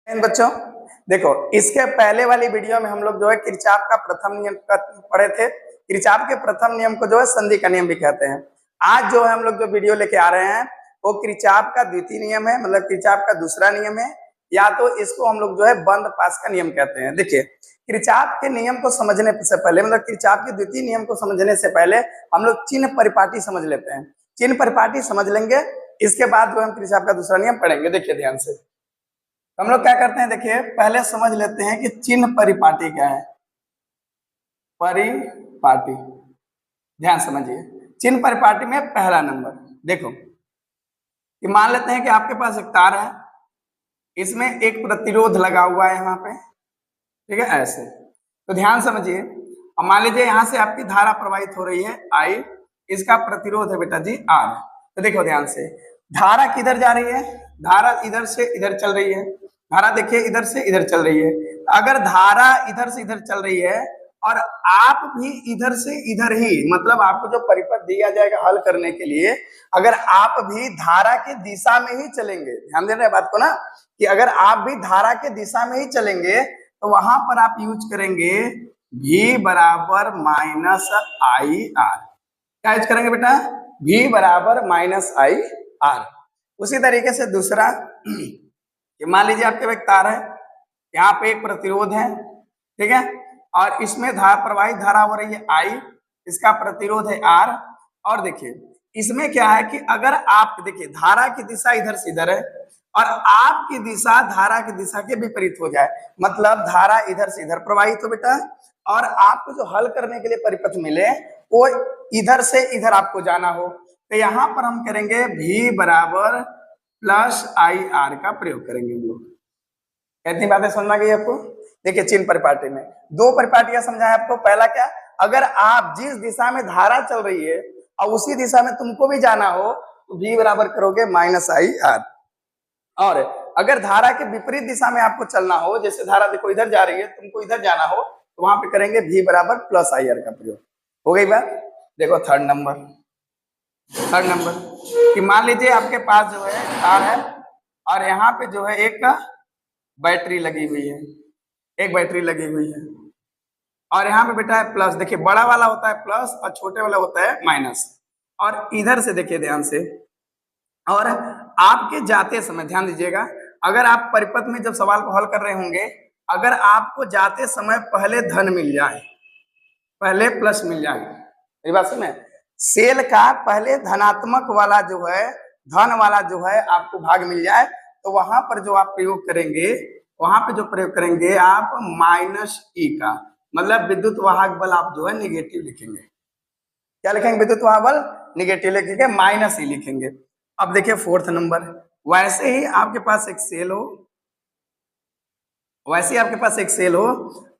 बच्चों देखो, इसके पहले वाली वीडियो में हम लोग जो है किरचॉफ का प्रथम नियम पढ़े थे। किरचॉफ के प्रथम नियम को जो है संधि का नियम भी कहते हैं। आज जो है हम लोग जो वीडियो लेके आ रहे हैं वो किरचॉफ का द्वितीय नियम है, मतलब किरचॉफ का दूसरा नियम है, या तो इसको हम लोग जो है बंद पास का नियम कहते हैं। देखिए, किरचॉफ के नियम को समझने से पहले, मतलब किरचॉफ के द्वितीय नियम को समझने से पहले हम लोग चिन्ह परिपाटी समझ लेते हैं। चिन्ह परिपाटी समझ लेंगे, इसके बाद जो हम किरचॉफ का दूसरा नियम पढ़ेंगे। देखिए ध्यान से, हम लोग क्या करते हैं, देखिए पहले समझ लेते हैं कि चिन्ह परिपाटी क्या है। परिपाटी, ध्यान समझिए। चिन्ह परिपाटी में पहला नंबर देखो कि मान लेते हैं कि आपके पास एक तार है, इसमें एक प्रतिरोध लगा हुआ है यहाँ पे, ठीक है, ऐसे। तो ध्यान समझिए, अब मान लीजिए यहाँ से आपकी धारा प्रवाहित हो रही है I, इसका प्रतिरोध है बेटा जी R। तो देखो ध्यान से, धारा किधर जा रही है, धारा इधर से इधर चल रही है। धारा देखिए इधर से इधर चल रही है। अगर धारा इधर से इधर चल रही है और आप भी इधर से इधर ही, मतलब आपको जो परिपथ दिया जाएगा हल करने के लिए, अगर आप भी धारा के दिशा में ही चलेंगे, ध्यान दे रहे बात को ना, कि अगर आप भी धारा के दिशा में ही चलेंगे तो वहां पर आप यूज करेंगे V बराबर माइनस आई आर। क्या यूज करेंगे बेटा? V बराबर माइनस आई आर। उसी तरीके से दूसरा, मान लीजिए आपके एक तार है, यहाँ पे एक प्रतिरोध है, ठीक है, और इसमें प्रवाहित धारा हो रही है I, इसका प्रतिरोध है R। और देखिए इसमें क्या है कि अगर आप देखिए धारा की दिशा इधर से इधर है और आपकी दिशा धारा की दिशा के विपरीत हो जाए, मतलब धारा इधर से इधर प्रवाहित हो बेटा, और आपको जो हल करने के लिए परिपथ मिले वो इधर से इधर आपको जाना हो, तो यहाँ पर हम करेंगे V बराबर प्लस आई आर का प्रयोग करेंगे हम लोग। कितनी बातें समझ में गई आपको? देखिए चिन्ह परिपाटी में दो परिपाटियां समझाएं आपको। पहला क्या, अगर आप जिस दिशा में धारा चल रही है और उसी दिशा में तुमको भी जाना हो तो V बराबर करोगे माइनस आई आर। और अगर धारा के विपरीत दिशा में आपको चलना हो, जैसे धारा देखो इधर जा रही है, तुमको इधर जाना हो, तो वहां पे करेंगे V बराबर प्लस आई आर का प्रयोग। हो गई बात? देखो थर्ड नंबर कि मान लीजिए आपके पास जो है तार है और यहाँ पे जो है एक बैटरी लगी हुई है, एक बैटरी लगी हुई है, और यहाँ पे बेटा है प्लस। देखिए बड़ा वाला होता है प्लस और छोटे वाला होता है माइनस। और इधर से देखिए ध्यान से, और आपके जाते समय ध्यान दीजिएगा, अगर आप परिपथ में जब सवाल को हल कर रहे होंगे, अगर आपको जाते समय पहले धन मिल जाए, पहले प्लस मिल जाए, ये बात सुने, सेल का पहले धनात्मक वाला जो है, धन वाला जो है आपको भाग मिल जाए, तो वहां पर जो आप प्रयोग करेंगे, वहां पे जो प्रयोग करेंगे आप माइनस ई का, मतलब विद्युत वाहक बल आप जो है निगेटिव लिखेंगे। क्या लिखेंगे? विद्युत वाहक बल निगेटिव लिखेंगे, माइनस ई लिखेंगे। अब देखिए फोर्थ नंबर, वैसे ही आपके पास एक सेल हो, वैसे ही आपके पास एक सेल हो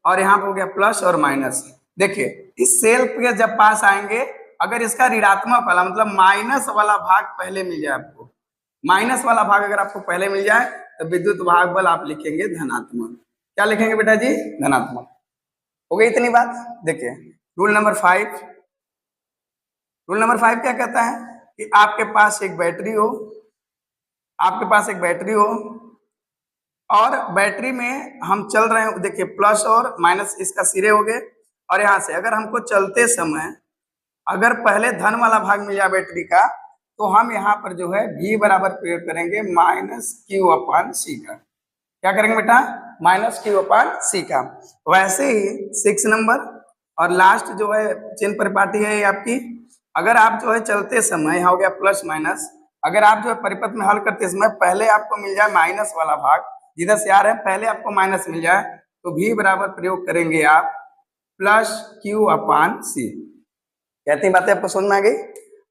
और यहाँ पे हो गया प्लस और माइनस। देखिए इस सेल के जब पास आएंगे, अगर इसका ऋणात्मक वाला मतलब माइनस वाला भाग पहले मिल जाए आपको, माइनस वाला भाग अगर आपको पहले मिल जाए तो विद्युत वाहक बल आप लिखेंगे धनात्मक। क्या लिखेंगे बेटा जी? धनात्मक। हो गई इतनी बात? देखिए रूल नंबर 5, रूल नंबर 5 क्या कहता है कि आपके पास एक बैटरी हो, आपके पास एक बैटरी हो और बैटरी में हम चल रहे हैं, देखिए प्लस और माइनस इसका सिरे हो गए, और यहाँ से अगर हमको चलते समय अगर पहले धन वाला भाग मिल जाए बैटरी का, तो हम यहाँ पर जो है V बराबर प्रयोग करेंगे माइनस क्यू अपान सी का। क्या करेंगे बेटा? माइनस क्यू अपान सी का। वैसे ही 6 नंबर और लास्ट जो है चिन्ह परिपाटी है आपकी, अगर आप जो है चलते समय, यहाँ हो गया प्लस माइनस, अगर आप जो है परिपथ में हल करते समय पहले आपको मिल जाए माइनस वाला भाग, जिधर से आ रहे हैं पहले आपको माइनस मिल जाए, तो V बराबर प्रयोग करेंगे आप प्लस क्यू अपान सी। कहती बातें आपको समझ में आ गई?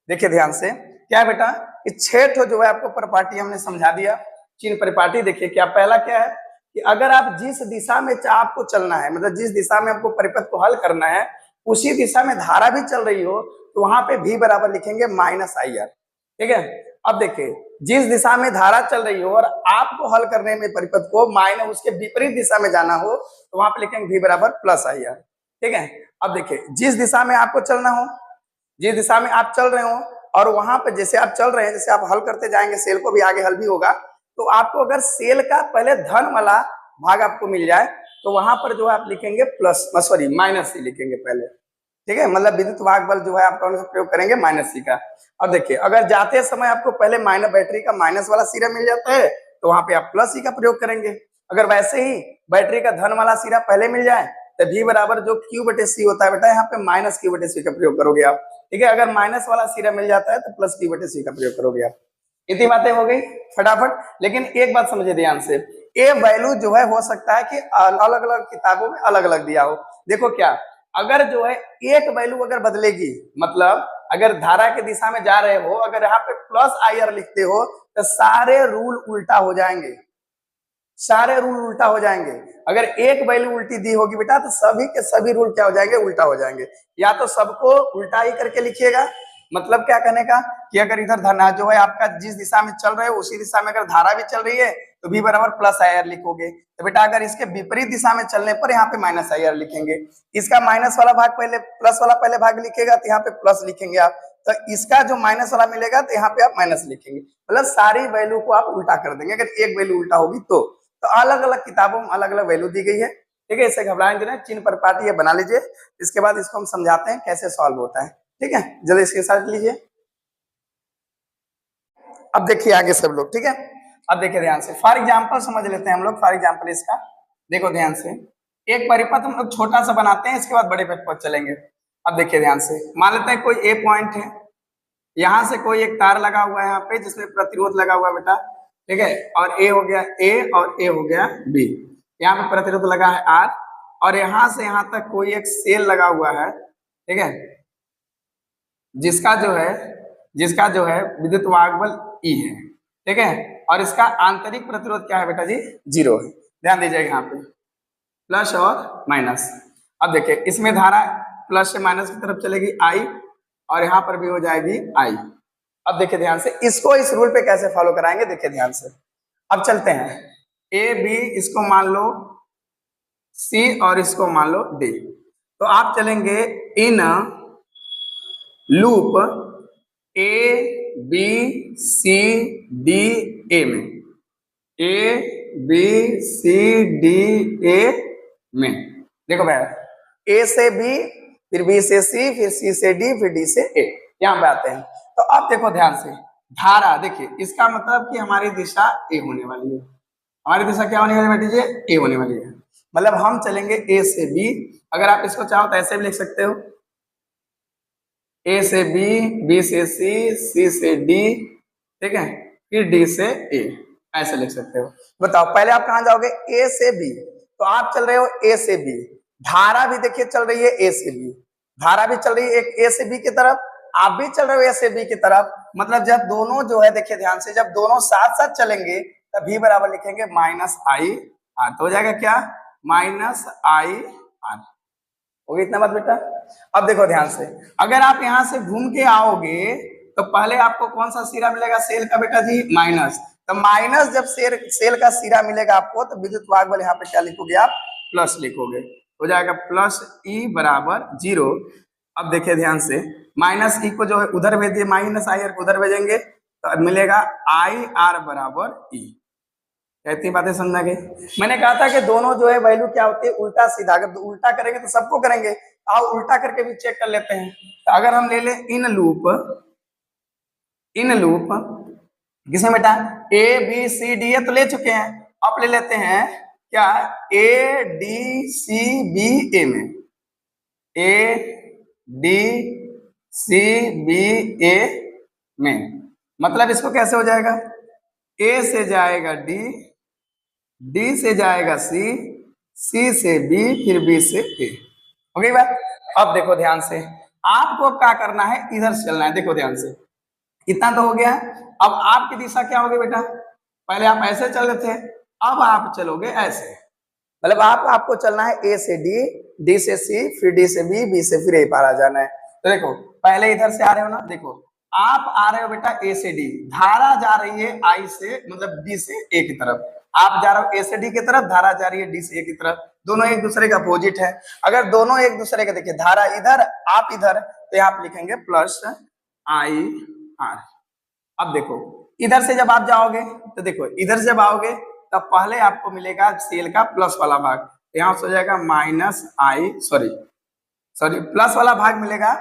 देखिए ध्यान से, क्या है बेटा कि 6 जो है आपको परिपाटी हमने समझा दिया। चिन्ह परिपाटी देखिए क्या, पहला क्या है कि अगर आप जिस दिशा में आपको चलना है, मतलब जिस दिशा में आपको परिपथ को हल करना है, उसी दिशा में धारा भी चल रही हो, तो वहां पे V बराबर लिखेंगे माइनस आई आर। ठीक है, अब देखिए जिस दिशा में धारा चल रही हो और आपको हल करने में परिपथ को माइनस उसके विपरीत दिशा में जाना हो, तो वहां पे लिखेंगे V बराबर प्लस आई आर। ठीक है, अब देखिए जिस दिशा में आपको चलना हो, जिस दिशा में आप चल रहे हो, और वहां पर जैसे आप चल रहे हैं, जैसे आप हल करते जाएंगे, सेल को भी आगे हल भी होगा, तो आपको अगर सेल का पहले धन वाला भाग आपको मिल जाए तो वहां पर जो है आप लिखेंगे प्लस, सॉरी माइनस सी लिखेंगे पहले, ठीक है। मतलब विद्युत वाहक बल जो है आप कौन सा प्रयोग करेंगे, माइनस सी का। अब देखिए अगर जाते समय आपको पहले माइनस बैटरी का माइनस वाला सिरा मिल जाता है तो वहां पे आप प्लस सी का प्रयोग करेंगे। अगर वैसे ही बैटरी का धन वाला सिरा पहले मिल जाए तो V बराबर जो Q/C होता है बेटा यहाँ पे माइनस Q/C का प्रयोग करोगे आप, ठीक है। अगर माइनस वाला सिरा मिल जाता है तो प्लस Q/C का प्रयोग करोगे आप। इतनी बातें हो गई फटाफट। लेकिन एक बात समझिए ध्यान से, ए वैल्यू जो है हो सकता है कि अलग अलग किताबों में अलग अलग दिया हो। देखो क्या, अगर जो है एक वैल्यू अगर बदलेगी, मतलब अगर धारा की दिशा में जा रहे हो, अगर यहाँ पे प्लस IR लिखते हो तो सारे रूल उल्टा हो जाएंगे, सारे रूल उल्टा हो जाएंगे। अगर एक वैल्यू उल्टी दी होगी बेटा तो सभी के सभी रूल क्या हो जाएंगे, उल्टा हो जाएंगे। या तो सबको उल्टा ही करके लिखिएगा, मतलब क्या कहने का कि अगर इधर धना जो है आपका जिस दिशा में चल रहे हो उसी दिशा में अगर धारा भी चल रही है तो V बराबर प्लस IR लिखोगे। तो बेटा अगर इसके विपरीत दिशा में चलने पर यहाँ पे माइनस IR लिखेंगे। इसका माइनस वाला भाग पहले, प्लस वाला पहले भाग लिखेगा तो यहाँ पे प्लस लिखेंगे आप। तो इसका जो माइनस वाला मिलेगा तो यहाँ पे आप माइनस लिखेंगे। मतलब सारी वैल्यू को आप उल्टा कर देंगे अगर एक वैल्यू उल्टा होगी तो अलग अलग किताबों में अलग अलग वैल्यू दी गई है, ठीक है। इसे घबराएंगे नहीं, चिन्ह पर पार्टी ये बना लीजिए। इसके बाद इसको हम समझाते हैं कैसे सॉल्व होता है, ठीक है। जल्दी इसके साथ लीजिए। अब देखिए आगे सब लोग, ठीक है। अब देखिए ध्यान से, फॉर एग्जाम्पल समझ लेते हैं हम लोग। फॉर एग्जाम्पल इसका देखो ध्यान से, एक परिपथ हम लोग छोटा सा बनाते हैं, इसके बाद बड़े परिपथ चलेंगे। अब देखिए ध्यान से, मान लेते हैं कोई ए पॉइंट है, यहां से कोई एक तार लगा हुआ है यहाँ पे जिसमें प्रतिरोध लगा हुआ है बेटा, ठीक है। और ए हो गया ए और ए हो गया बी, यहाँ पे प्रतिरोध लगा है आर, और यहां से यहां तक कोई एक सेल लगा हुआ है, ठीक है, जिसका जो है विद्युत वाहक बल ई है, ठीक है। और इसका आंतरिक प्रतिरोध क्या है बेटा जी, 0 है। ध्यान दीजिएगा यहाँ पे प्लस और माइनस। अब देखिए इसमें धारा प्लस से माइनस की तरफ चलेगी आई, और यहाँ पर भी हो जाएगी आई। अब देखिए ध्यान से, इसको इस रूल पे कैसे फॉलो कराएंगे, देखिए ध्यान से। अब चलते हैं, ए बी इसको मान लो सी और इसको मान लो डी। तो आप चलेंगे in loop A B C D A में, A B C D A में। देखो भाई, ए से बी, फिर बी से सी, फिर सी से डी, फिर डी से ए, यहाँ पे आते हैं। तो अब देखो ध्यान से, धारा देखिए, इसका मतलब कि हमारी दिशा ए होने वाली है। हमारी दिशा क्या होने वाली है बेटी जी, ए होने वाली है। मतलब हम चलेंगे ए से बी। अगर आप इसको चाहो तो ऐसे भी लिख सकते हो, ए से बी, बी से सी, सी से डी, ठीक है, फिर डी से ए, ऐसे लिख सकते हो। बताओ पहले आप कहां जाओगे, ए से बी। तो आप चल रहे हो ए से बी, धारा भी देखिए चल रही है ए से बी, धारा भी चल रही है एक ए से बी की तरफ, आप भी चल रहे हो ए से बी की तरफ। मतलब जब दोनों जो है, देखिए ध्यान से, जब दोनों साथ साथ चलेंगे तब V बराबर लिखेंगे माइनस आई आर। तो हो जाएगा क्या, माइनस आई आर। हो गया इतना बात बेटा। अब देखो ध्यान से, अगर आप यहां से घूम के आओगे तो पहले आपको कौन सा सिरा मिलेगा, सेल का बेटा जी, माइनस। तो माइनस जब सेल का सिरा मिलेगा आपको तो विद्युत वाहक बल यहाँ पे क्या लिखोगे आप, प्लस लिखोगे। हो जाएगा प्लस ई बराबर 0। अब देखिए ध्यान से, माइनस ई को जो है उधर भेज दिए, माइनस आई आर को उधर भेजेंगे तो मिलेगा आई आर बराबर ई। इतनी बातें समझ गई। मैंने कहा था कि दोनों जो है वैल्यू क्या होती है, उल्टा सीधा। अगर उल्टा करेंगे तो सबको करेंगे, आओ उल्टा करके भी चेक कर लेते हैं। तो अगर हम ले ले इन लूप किसमें बेटा, ए बी सी डी ए तो ले चुके हैं, अब ले लेते हैं क्या, ए डी सी बी ए में, ए डी सी बी ए में। मतलब इसको कैसे हो जाएगा, ए से जाएगा डी, डी से जाएगा सी, सी से बी, फिर बी से ए। हो गई बात। अब देखो ध्यान से, आपको क्या करना है, इधर से चलना है। देखो ध्यान से, इतना तो हो गया। अब आपकी दिशा क्या होगी बेटा, पहले आप ऐसे चल रहे थे, अब आप चलोगे ऐसे। मतलब आपको चलना है ए से डी, डी से सी, फिर डी से बी, बी से फिर ए पार आ जाना है। तो देखो पहले इधर से आ रहे हो ना, देखो आप आ रहे हो बेटा ए से डी, धारा जा रही है आई से, मतलब डी से ए की तरफ। आप जा रहे हो ए से डी की तरफ, धारा जा रही है डी से ए की तरफ। दोनों एक दूसरे का अपोजिट है। अगर दोनों एक दूसरे के, देखिए धारा इधर आप इधर, तो आप लिखेंगे प्लस आई आर। अब देखो इधर से जब आप जाओगे तो देखो, इधर से जब आओगे तब पहले आपको मिलेगा सेल का प्लस वाला भाग, यहाँ से हो जाएगा माइनस आई, सॉरी प्लस वाला भाग मिलेगा।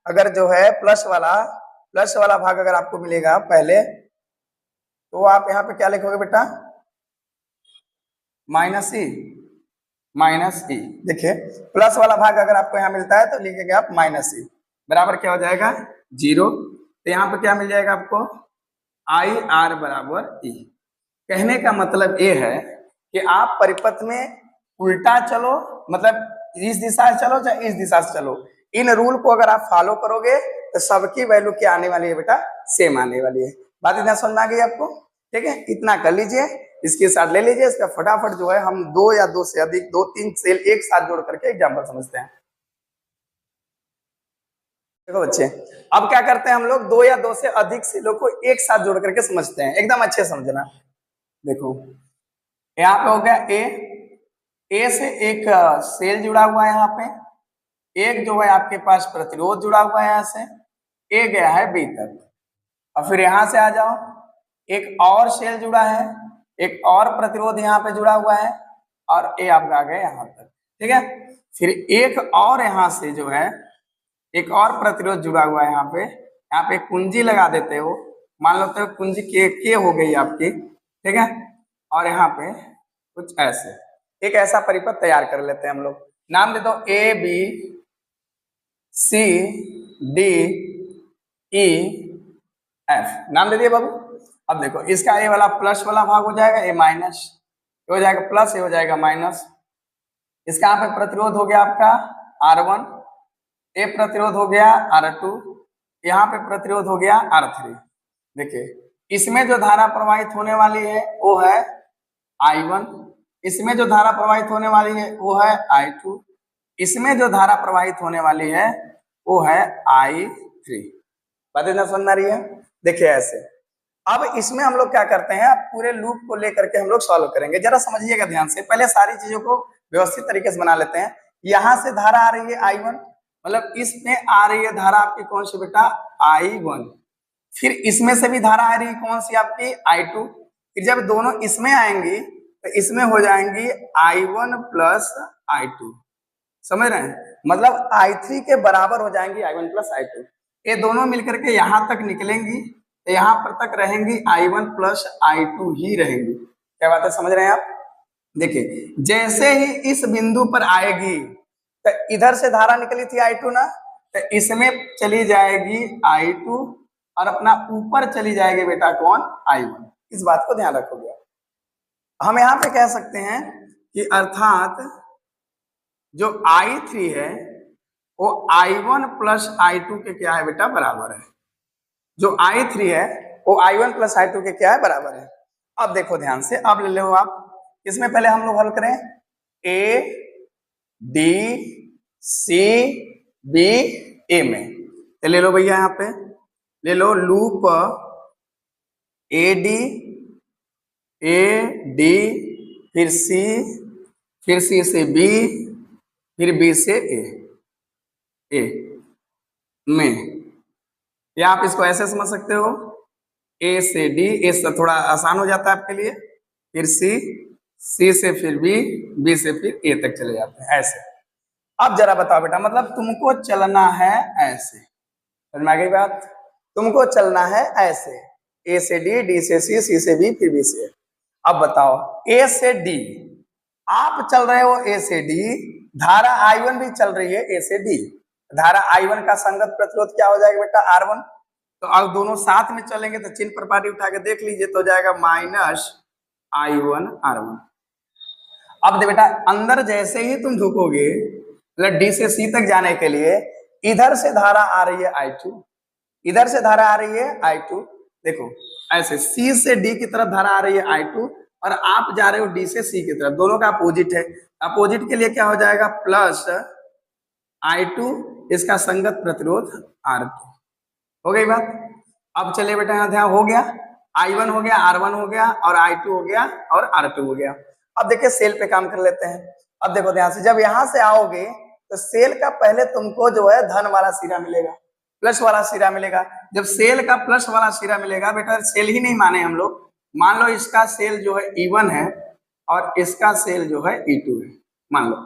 अगर जो है प्लस वाला भाग अगर आपको मिलेगा पहले, तो आप यहाँ पे क्या लिखोगे बेटा, माइनस ई। देखिए प्लस वाला भाग अगर आपको यहाँ मिलता है तो लिखेंगे आप माइनस ई, बराबर क्या हो जाएगा 0। तो यहाँ पे क्या मिल जाएगा आपको, आई आर बराबर ई। कहने का मतलब ये है कि आप परिपथ में उल्टा चलो, मतलब इस दिशा से चलो चाहे इस दिशा से चलो, इन रूल को अगर आप फॉलो करोगे तो सबकी वैल्यू क्या आने वाली है बेटा, सेम आने वाली है। बात इतना समझ में आ गई आपको, ठीक है, इतना कर लीजिए, इसके साथ ले लीजिए। इसका फटाफट जो है हम 2 या 2 से अधिक 2-3 सेल एक साथ जोड़ करके एग्जाम्पल समझते हैं। देखो बच्चे, अब क्या करते हैं हम लोग, 2 या 2 से अधिक सेलों को एक साथ जोड़ करके समझते हैं, एकदम अच्छे समझना। देखो यहाँ पे हो गया ए से एक सेल जुड़ा हुआ है, यहाँ पे एक जो है आपके पास प्रतिरोध जुड़ा हुआ है, यहाँ से ए गया है बी तक, और फिर यहाँ से आ जाओ, एक और सेल जुड़ा है, एक और प्रतिरोध यहाँ पे जुड़ा हुआ है, और ए आपका आ गया यहाँ तक, ठीक है। फिर एक और यहाँ से जो है एक और प्रतिरोध जुड़ा हुआ है, यहाँ पे कुंजी लगा देते हो, मान लो तो कुंजी के हो गई आपकी, ठीक है। और यहाँ पे कुछ ऐसे एक ऐसा परिपथ तैयार कर लेते हैं हम लोग, नाम दे दो A B C D E F, नाम दे दिए बाबू। अब देखो इसका ए वाला प्लस वाला भाग हो जाएगा, ए माइनस, ये हो जाएगा प्लस, ये हो जाएगा माइनस। इसका यहाँ पे प्रतिरोध हो गया आपका R1, ए प्रतिरोध हो गया R2, यहाँ पे प्रतिरोध हो गया R3। देखिए इसमें जो धारा प्रवाहित होने वाली है वो है I1, इसमें जो धारा प्रवाहित होने वाली है वो है I2, इसमें जो धारा प्रवाहित होने वाली है वो है I3। बात इतना समझ में आ रही है। देखिए ऐसे, अब इसमें हम लोग क्या करते हैं, अब पूरे लूप को लेकर के हम लोग सॉल्व करेंगे, जरा समझिएगा ध्यान से। पहले सारी चीजों को व्यवस्थित तरीके से बना लेते हैं। यहाँ से धारा आ रही है I1, मतलब इसमें आ रही है धारा आपकी कौन सी बेटा, I1। फिर इसमें से भी धारा आ रही है कौन सी आपकी, I2। फिर जब दोनों इसमें आएंगी तो इसमें हो जाएंगी I1 प्लस I2, समझ रहे हैं, मतलब I3 के बराबर हो जाएंगी I1 प्लस I2। ये दोनों मिलकर के यहाँ तक निकलेंगी तो यहाँ पर तक रहेंगी I1 प्लस I2 ही रहेंगी। क्या बात है, समझ रहे हैं आप। देखिए जैसे ही इस बिंदु पर आएगी तो इधर से धारा निकली थी I2 ना, तो इसमें चली जाएगी I2 और अपना ऊपर चली जाएगी बेटा कौन, I1। इस बात को ध्यान रखोगे। हम यहाँ पे कह सकते हैं कि अर्थात जो I3 है वो I1 प्लस I2 के क्या है बेटा, बराबर है। जो I3 है वो I1 प्लस I2 के क्या है, बराबर है। अब देखो ध्यान से, अब ले लो आप, इसमें पहले हम लोग हल करें A D C B A में, तो ले लो भैया यहाँ पे ले लो लूप AD AD फिर C से B फिर B से A में, या आप इसको ऐसे समझ सकते हो A से D, A से थोड़ा आसान हो जाता है आपके लिए, फिर C से फिर B से फिर A तक चले जाते हैं ऐसे। अब जरा बताओ बेटा, मतलब तुमको चलना है ऐसे, समझ में आ गई बात, तुमको चलना है ऐसे, A से D से C से B फिर B से A। अब बताओ A से D आप चल रहे हो, A से D धारा I1 भी चल रही है A से D, धारा I1 का संगत प्रतिरोध क्या हो जाएगा बेटा, R1। तो अब दोनों साथ में चलेंगे तो चिन्ह प्रपाटी उठा के देख लीजिए, तो हो जाएगा माइनस I1 R1। अब बेटा अंदर जैसे ही तुम झुकोगे, मतलब D से C तक जाने के लिए इधर से धारा आ रही है I2, इधर से धारा आ रही है I2। देखो ऐसे C से D की तरफ धारा आ रही है I2 और आप जा रहे हो D से C की तरफ, दोनों का अपोजिट है। अपोजिट के लिए क्या हो जाएगा, प्लस I2 इसका संगत प्रतिरोध R2। हो गई बात। अब चलिए बेटा यहाँ ध्यान, हो गया I1 हो गया, R1 हो गया और I2 हो गया और R2 हो गया। अब देखिए सेल पे काम कर लेते हैं। अब देखो ध्यान से, जब यहाँ से आओगे तो सेल का पहले तुमको जो है धन वाला सिरा मिलेगा, प्लस वाला सिरा मिलेगा। जब सेल का प्लस वाला सिरा मिलेगा बेटा, सेल ही नहीं माने हम लोग, मान लो इसका सेल जो है E1 है और इसका सेल जो है E2 है, मान लो।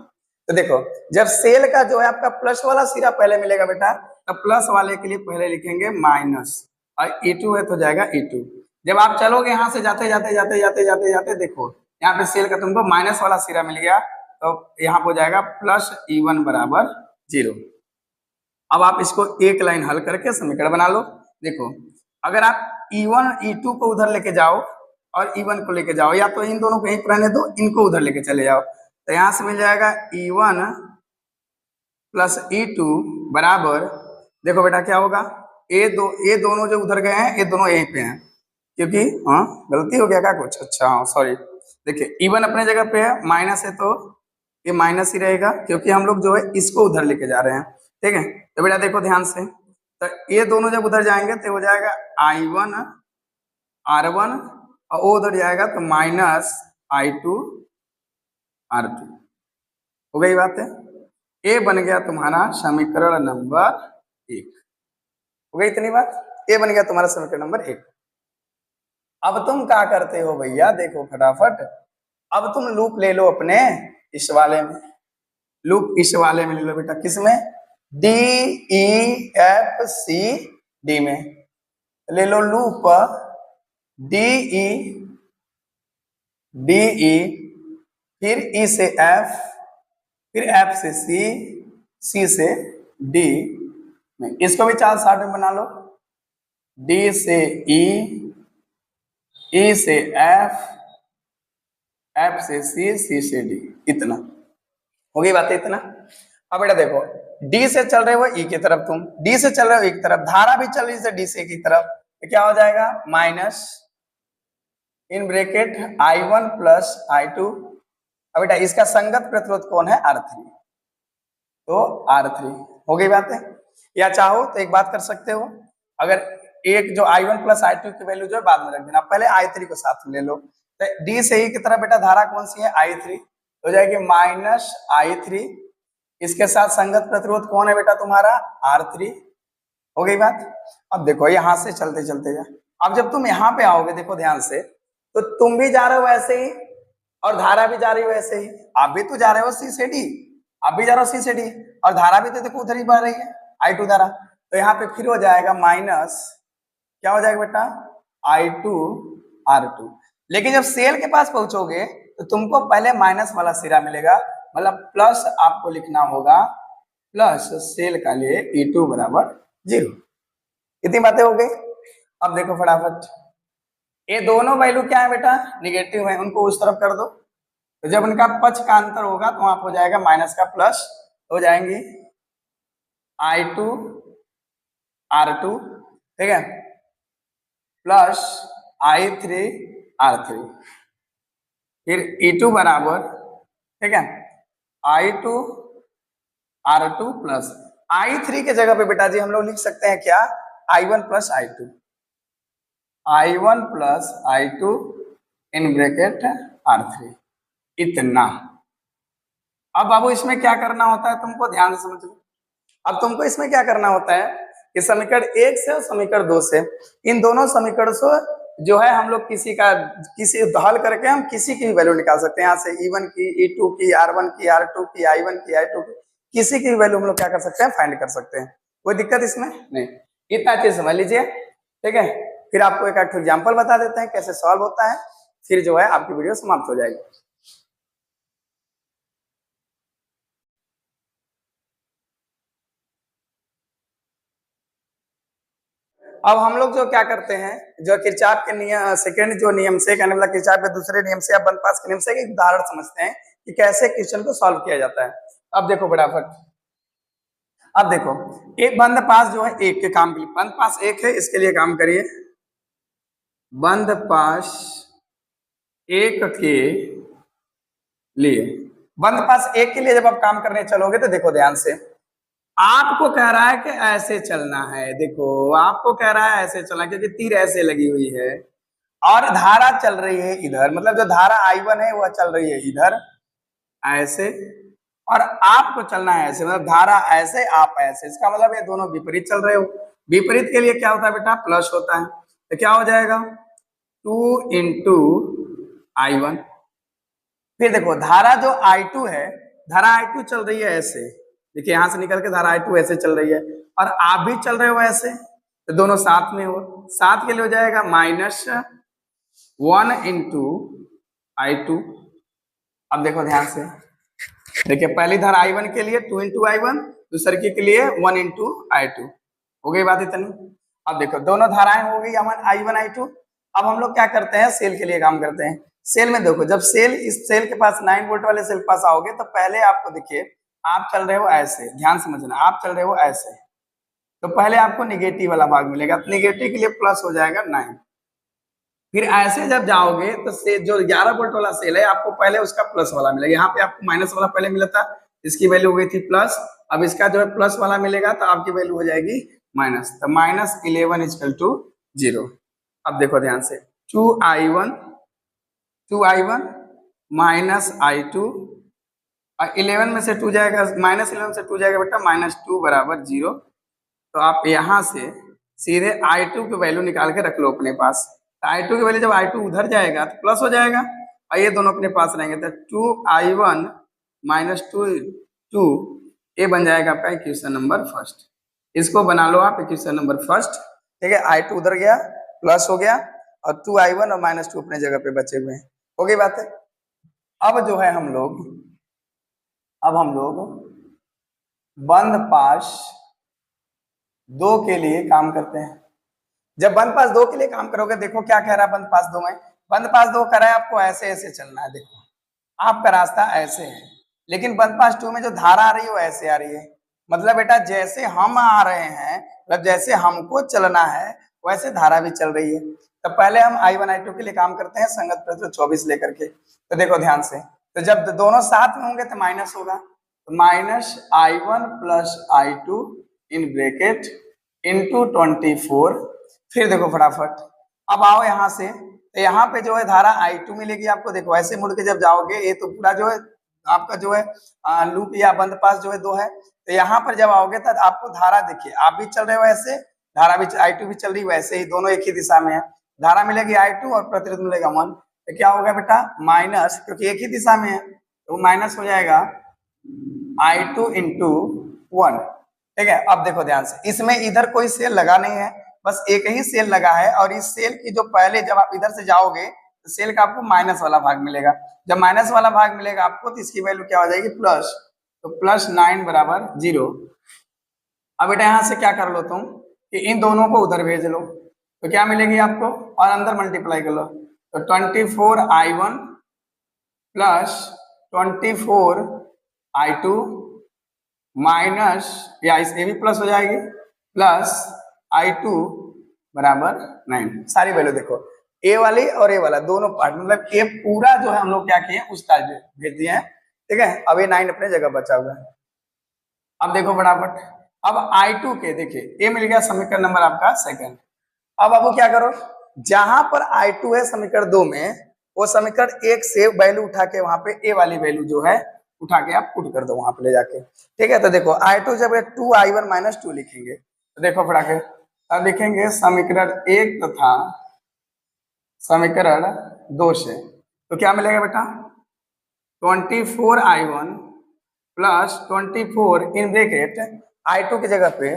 तो देखो जब सेल का जो है आपका प्लस वाला सिरा पहले मिलेगा बेटा, तो प्लस वाले के लिए पहले लिखेंगे माइनस, और E2 है तो जाएगा E2। जब आप चलोगे यहाँ से जाते जाते जाते जाते जाते जाते देखो यहाँ पे सेल का तुमको माइनस वाला सिरा मिल गया, तो यहाँ हो जाएगा प्लस E1 बराबर 0। अब आप इसको एक लाइन हल करके समीकरण बना लो। देखो अगर आप E1 E2 को उधर लेके जाओ और E1 को लेके जाओ, या तो इन दोनों को यहीं पर रहने दो, इनको उधर लेके चले जाओ, तो यहां से मिल जाएगा E1 प्लस E2 बराबर, देखो बेटा क्या होगा, ये दोनों जो उधर गए हैं ये दोनों यहीं पे हैं, क्योंकि हाँ गलती हो गया क्या कुछ, अच्छा हाँ सॉरी। देखिए E1 अपने जगह पे है, माइनस है तो ये माइनस ही रहेगा, क्योंकि हम लोग जो है इसको उधर लेके जा रहे हैं, ठीक है। तो बेटा देखो ध्यान से, तो ये दोनों जब उधर जाएंगे तो हो जाएगा I1 R1 और वो उधर जाएगा तो माइनस I2 R2। हो गई बात है, ये बन गया तुम्हारा समीकरण नंबर 1। हो गई इतनी बात, ये बन गया तुम्हारा समीकरण नंबर 1। अब तुम क्या करते हो भैया, देखो फटाफट, अब तुम लूप ले लो अपने इस वाले में, लूप इस वाले में ले लो बेटा, किसमें, D E F C D में ले लो loop D E D E, फिर E से F, फिर F से C, C से D में, इसको भी 4 शार्ट में बना लो, D से E, E से F, F से C, C से D, इतना हो गई बात है इतना। अब बेटा देखो D से चल रहे हो E की तरफ, तुम D से चल रहे हो E की तरफ, धारा भी चल रही है D से की तरफ, तो क्या हो जाएगा minus in bracket I1 plus I2। अब बेटा इसका संगत प्रतिरोध कौन है, R3, तो R3। हो गई बात है, या चाहो तो एक बात कर सकते हो, अगर एक जो I1 प्लस I2 की वैल्यू जो है बाद में रख देना, पहले I3 को साथ में ले लो, तो D से E की तरफ बेटा धारा कौन सी है, I3, हो जाएगी माइनस I3, इसके साथ संगत प्रतिरोध कौन है बेटा तुम्हारा, R3। हो गई बात। अब देखो यहां से चलते चलते जा, अब जब तुम यहाँ पे आओगे देखो ध्यान से, तो तुम भी जा रहे हो ऐसे ही और धारा भी जा रही हो ऐसे ही, आप भी तो जा रहे हो C से D, आप भी जा रहे हो C से D, और धारा भी तो देखो उधर ही बह रही है I2 धारा, तो यहाँ पे फिर हो जाएगा माइनस, क्या हो जाएगा बेटा I2 R2। लेकिन जब सेल के पास पहुंचोगे तो तुमको पहले माइनस वाला सिरा मिलेगा, मतलब प्लस आपको लिखना होगा, प्लस सेल का लिए E2 बराबर 0। इतनी बातें हो गई। अब देखो फटाफट, ये दोनों वैल्यू क्या है बेटा, निगेटिव है, उनको उस तरफ कर दो, तो जब उनका पक्ष का अंतर होगा तो वहां हो जाएगा माइनस का प्लस, हो जाएंगे I2 R2, ठीक है, प्लस I3 R3, फिर E2 बराबर, ठीक है, I2 R2 प्लस I3 के जगह पे बेटा जी हम लोग लिख सकते हैं क्या, I1 plus I2, I1 plus I2 in bracket R3, इतना। अब बाबू इसमें क्या करना होता है, तुमको ध्यान से समझो। अब तुमको इसमें क्या करना होता है कि समीकरण 1 से और समीकरण 2 से, इन दोनों समीकरण से जो है हम लोग किसी हल करके हम किसी की भी वैल्यू निकाल सकते हैं, यहाँ से E1 की, E2 की, R1 की, R2 की, I1 की, I2 की, किसी की वैल्यू हम लोग क्या कर सकते हैं, फाइंड कर सकते हैं, कोई दिक्कत इसमें नहीं। इतना चीज समझ लीजिए, ठीक है। फिर आपको एक एग्जाम्पल बता देते हैं कैसे सॉल्व होता है, फिर जो है आपकी वीडियो समाप्त हो जाएगी। अब हम लोग जो क्या करते हैं, जो किरचॉफ के नियम, सेकंड जो नियम से कहने वाला किरचॉफ के दूसरे नियम से या बंद पास के नियम से एक उदाहरण समझते हैं कि कैसे क्वेश्चन को सॉल्व किया जाता है। अब देखो फटाफट, अब देखो एक बंद पास जो है एक के काम के लिए, बंद पास एक है, इसके लिए काम करिए, बंद पास एक के लिए, बंद पास एक के लिए जब आप काम करने चलोगे तो देखो ध्यान से, आपको कह रहा है कि ऐसे चलना है, देखो आपको कह रहा है ऐसे चलना, क्योंकि तीर ऐसे लगी हुई है और धारा चल रही है इधर, मतलब जो धारा I1 है वह चल रही है इधर ऐसे, और आपको चलना है ऐसे, मतलब धारा ऐसे आप ऐसे, इसका मतलब ये दोनों विपरीत चल रहे हो, विपरीत के लिए क्या होता है बेटा, प्लस होता है। तो क्या हो जाएगा 2 इंटू I1। फिर देखो धारा जो I2 है, धारा I2 चल रही है ऐसे, देखिए यहां से निकल के धारा I2 ऐसे चल रही है और आप भी चल रहे हो ऐसे, तो दोनों साथ में हो, साथ के लिए हो जाएगा -1 इंटू I2। अब देखो ध्यान से, देखिए पहली धारा I1 के लिए 2 इंटू I1, दूसरे के लिए 1 इंटू I2। हो गई बात इतनी। अब देखो दोनों धाराएं हो गई I1 I2। अब हम लोग क्या करते हैं, सेल के लिए काम करते हैं। सेल में देखो, जब सेल इस सेल के पास 9 वोल्ट वाले सेल के पास आओगे तो पहले आपको देखिए, आप चल रहे हो ऐसे, ध्यान समझना, आप चल रहे हो ऐसे, तो पहले आपको निगेटिव वाला भाग मिलेगा, तो निगेटिव के लिए प्लस हो जाएगा 9। फिर ऐसे जब जाओगे तो से जो 11 वोल्ट वाला सेल है, आपको पहले उसका प्लस वाला मिलेगा। यहाँ पे आपको माइनस वाला पहले मिला था, इसकी वैल्यू हो गई थी प्लस, अब इसका जो है प्लस वाला मिलेगा तो आपकी वैल्यू हो जाएगी माइनस, तो -11 इक्वल टू 0। अब देखो ध्यान से, 2I1 माइनस I2, और 11 में से 2 जाएगा, -11 से 2 जाएगा बेटा -2 बराबर 0। तो आप यहाँ से सीधे I2 की वैल्यू निकाल के रख लो अपने पास। तो I2 की वैल्यू जब I2 उधर जाएगा तो प्लस हो जाएगा और ये दोनों अपने पास रहेंगे, तो 2I1 माइनस 2 ये बन जाएगा आपका इक्वेशन नंबर फर्स्ट। इसको बना लो आप इक्वेशन नंबर फर्स्ट, ठीक है। I2 उधर गया, प्लस हो गया, और 2I1 और -2 अपने जगह पे बचे हुए हैं। हो गई बात है। अब जो है हम लोग बंद पास 2 के लिए काम करते हैं। जब बंद पास 2 के लिए काम करोगे, देखो क्या कह रहा है बंद पास 2 में, बंद पास 2 कह रहा है आपको ऐसे ऐसे चलना है। देखो आपका रास्ता ऐसे है, लेकिन बंद पास 2 में जो धारा आ रही है वो ऐसे आ रही है। मतलब बेटा जैसे हम आ रहे हैं, मतलब जैसे हमको चलना है वैसे धारा भी चल रही है। तो पहले हम I1 I2 के लिए काम करते हैं संगत प्रतिरोध 24 लेकर के। तो देखो ध्यान से, तो जब दोनों साथ में होंगे तो माइनस होगा, तो -I1 plus I2 in bracket into 24। फिर देखो फटाफट, अब आओ यहाँ से, तो यहाँ पे जो है धारा I2 मिलेगी आपको। देखो ऐसे मुड़ के जब जाओगे, ये तो पूरा जो है आपका जो है लूप या बंद पास जो है 2 है, तो यहाँ पर जब आओगे तो आपको धारा, देखिए आप भी चल रहे हो ऐसे, धारा भी I2 भी चल रही वैसे ही, दोनों एक ही दिशा में है। धारा मिलेगी I2 और प्रतिरोध मिलेगा 1, तो क्या होगा बेटा माइनस, क्योंकि एक ही दिशा में है तो माइनस हो जाएगा I2 इंटू 1, ठीक है। अब देखो ध्यान से, इसमें इधर कोई सेल लगा नहीं है, बस एक ही सेल लगा है, और इस सेल की जो पहले जब आप इधर से जाओगे तो सेल का आपको माइनस वाला भाग मिलेगा। जब माइनस वाला भाग मिलेगा आपको तो इसकी वैल्यू क्या हो जाएगी प्लस, तो +9 बराबर 0। अब बेटा यहाँ से क्या कर लो तुम कि इन दोनों को उधर भेज लो, तो क्या मिलेगी आपको, और अंदर मल्टीप्लाई कर लो, तो 24I1 प्लस 24I2 माइनस, या ये भी प्लस हो जाएगी, प्लस I2 बराबर 9। सारी वैल्यू देखो, ए वाली और ए वाला दोनों पार्ट, मतलब ए पूरा जो है हम लोग क्या किए उस टाइप भेज दिए हैं, ठीक है। अब ये 9 अपने जगह बचा हुआ है। अब देखो फटाफट, अब I2 के देखिए, ए मिल गया समीकरण नंबर आपका सेकंड। अब आपको क्या करो, जहां पर I2 है समीकरण 2 में, वो समीकरण 1 से वैल्यू उठा के वहां पे ए वाली वैल्यू जो है उठा के आप पुट कर दो वहां पे ले जाके, ठीक है। तो देखो I2 जब 2I1 माइनस 2 लिखेंगे, तो देखो फटाके अब लिखेंगे समीकरण 1 तथा समीकरण 2 से, तो क्या मिलेगा बेटा 24I1 plus 24 in bracket I2 की जगह पे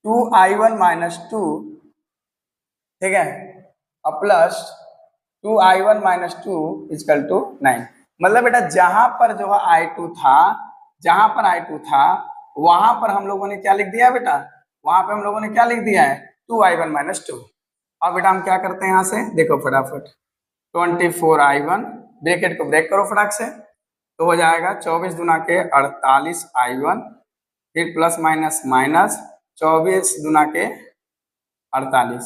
2I1 माइनस 2, ठीक है, और plus 2I1 minus 2 equal to 9। मतलब बेटा जहां पर जो है I2 था, जहां पर I2 था वहां पर हम लोगों ने क्या लिख दिया बेटा, वहां पे हम लोगों ने क्या लिख दिया है 2I1 माइनस 2। अब बेटा हम क्या करते हैं यहाँ से, देखो फटाफट 24I1 ब्रैकेट को ब्रेक करो फटाक से, तो हो जाएगा 24 दूना के 48I1, फिर प्लस माइनस माइनस 24 दूना के 48,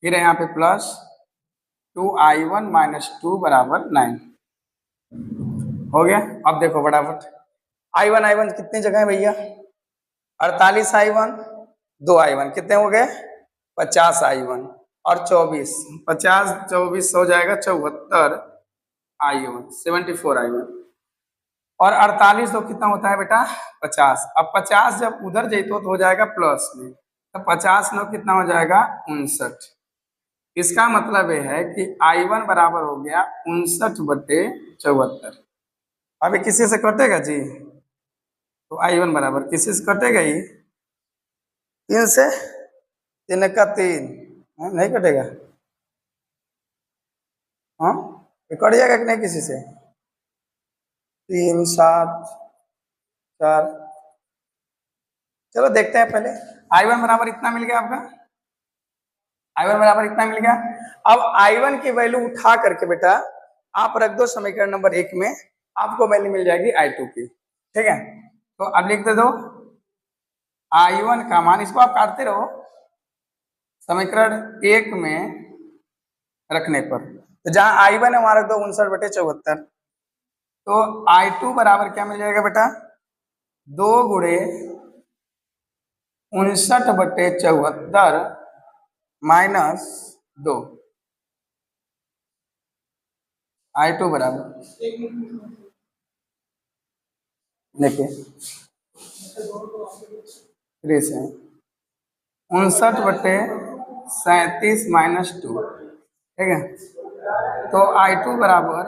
फिर यहाँ पे प्लस 2I1 माइनस 2 बराबर 9 हो गया। अब देखो फटाफट I1 कितनी जगह है भैया, 48I1 2I1 कितने हो गए 50I1 और 24, 50 24 हो जाएगा 74I1 74I1, और 48 तो कितना होता है बेटा 50। अब 50 जब उधर जइतो तो हो जाएगा प्लस में, तो 50 9 कितना हो जाएगा 59। इसका मतलब ये है कि I1 बराबर हो गया 59/74। अभी किसी से कटेगा जी? तो I1 बराबर किसी से कटेगा ही 3 से, 3 का 3, नहीं कटेगा। हाँ, ये कट जाएगा कि नहीं किसी से? 3 7 4। चलो देखते हैं पहले। I1 बराबर इतना मिल गया आपका, I1 बराबर इतना मिल गया। अब I1 की वैल्यू उठा करके बेटा आप रख दो समीकरण नंबर 1 में, आपको वैल्यू मिल जाएगी I2 की। ठीक है, तो अब लिख दे दो I1 का मान, इसको आप काटते रहो समीकरण 1 में रखने पर। तो जहां I1 है वहां रख दो 59/74। तो I2 बराबर क्या मिल जाएगा बेटा 2 गुणे 59/74 माइनस 2। I2 बराबर देखिए 59/37 माइनस 2। ठीक है, तो I2 बराबर,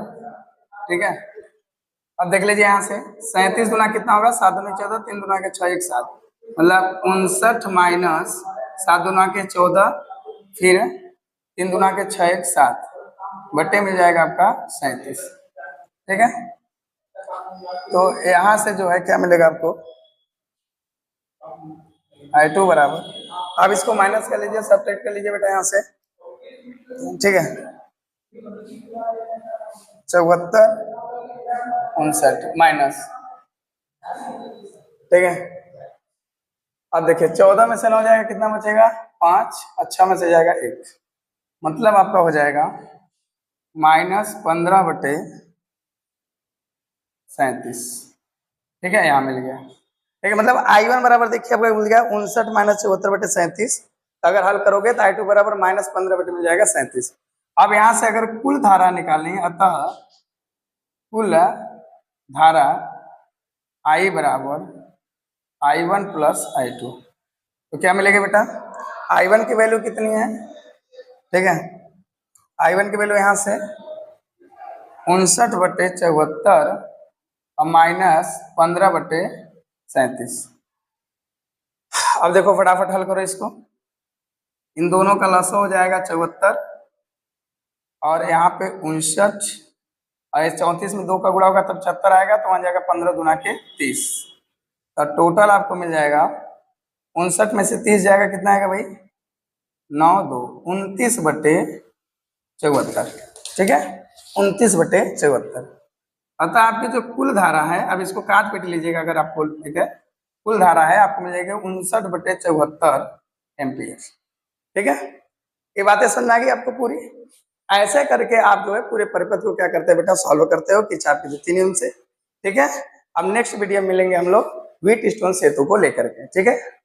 ठीक है, अब देख लीजिए यहाँ से 37 गुना कितना होगा 7 दूनी 14, 3 गुना के 6 1 7, मतलब 59 माइनस 7 गुना के 14, फिर 3 गुना के 6 1 7 बट्टे मिल जाएगा आपका 37। ठीक है, तो यहाँ से जो है क्या मिलेगा आपको I2 बराबर, अब इसको माइनस कर लीजिए, सब्ट्रैक्ट कर लीजिए बेटा यहाँ से। ठीक है, 74 59 माइनस, ठीक है, अब देखिए 14 में से 9 जाएगा कितना बचेगा 5, अच्छा में से जाएगा 1, मतलब आपका हो जाएगा -15/37। ठीक है, यहाँ मिल गया। ठीक है, मतलब I1 बराबर देखिए आपका मिल गया 59 माइनस 74/37। अगर हल करोगे तो I2 बराबर -15 मिल जाएगा 37। अब यहाँ से अगर कुल धारा निकालनी है, अतः कुल धारा I बराबर I1 प्लस I2, तो क्या मिलेगा बेटा I1 की वैल्यू कितनी है? ठीक है, I1 की वैल्यू यहाँ से 59/74 और माइनस 15/37। अब देखो फटाफट हल करो इसको, इन दोनों का लसा हो जाएगा 74 और यहाँ पे 59, और 34 में 2 का गुणा होगा तब 76 आएगा, तो वहां जाएगा 15 दूना के 30, तो टोटल आपको मिल जाएगा 59 में से 30 जाएगा कितना आएगा भाई 9 2 29/74। ठीक है, 29/74। अतः आपकी जो कुल धारा है, अब इसको काट पीट लीजिएगा अगर आपको, ठीक है, कुल धारा है आपको मिल जाएगी 59/74 एम्पियर। ठीक है, ये बातें समझ आ गई आपको पूरी? ऐसे करके आप जो है पूरे परिपथ को क्या करते हैं बेटा सॉल्व करते हो किरचॉफ के द्वितीय नियम से। ठीक है, अब नेक्स्ट वीडियो में मिलेंगे हम लोग व्हीटस्टोन सेतु को लेकर के। ठीक है।